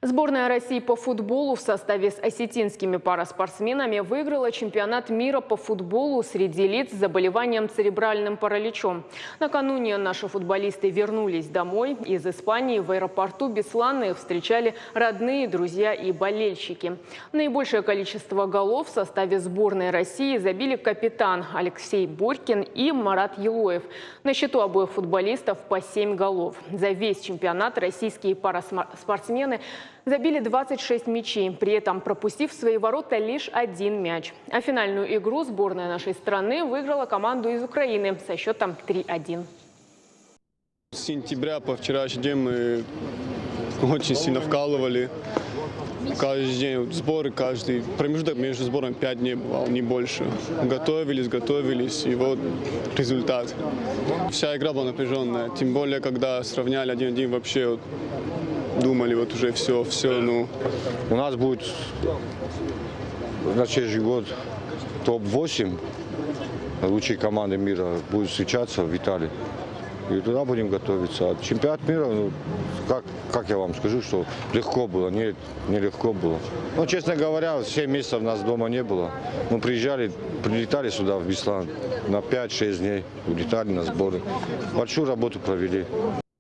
Сборная России по футболу в составе с осетинскими параспортсменами выиграла чемпионат мира по футболу среди лиц с заболеванием церебральным параличом. Накануне наши футболисты вернулись домой. Из Испании в аэропорту Беслана их встречали родные, друзья и болельщики. Наибольшее количество голов в составе сборной России забили капитан Алексей Борькин и Марат Елоев. На счету обоих футболистов по 7 голов. За весь чемпионат российские параспортсмены забили 26 мячей, при этом пропустив в свои ворота лишь один мяч. А финальную игру сборная нашей страны выиграла команду из Украины со счетом 3-1. С сентября по вчерашний день мы очень сильно вкалывали. Каждый день сборы, каждый промежуток между сборами 5 дней бывал, не больше. Готовились, и вот результат. Вся игра была напряженная, тем более, когда сравняли 1-1, вообще вот, думали, вот уже все. Ну. У нас будет на следующий год топ-8 лучшие команды мира будут встречаться в Италии. И туда будем готовиться. А чемпионат мира, ну, как я вам скажу, что легко было? Нет, не легко было. Ну, честно говоря, 7 месяцев нас дома не было. Мы прилетали сюда, в Беслан, на 5-6 дней. Улетали на сборы. Большую работу провели.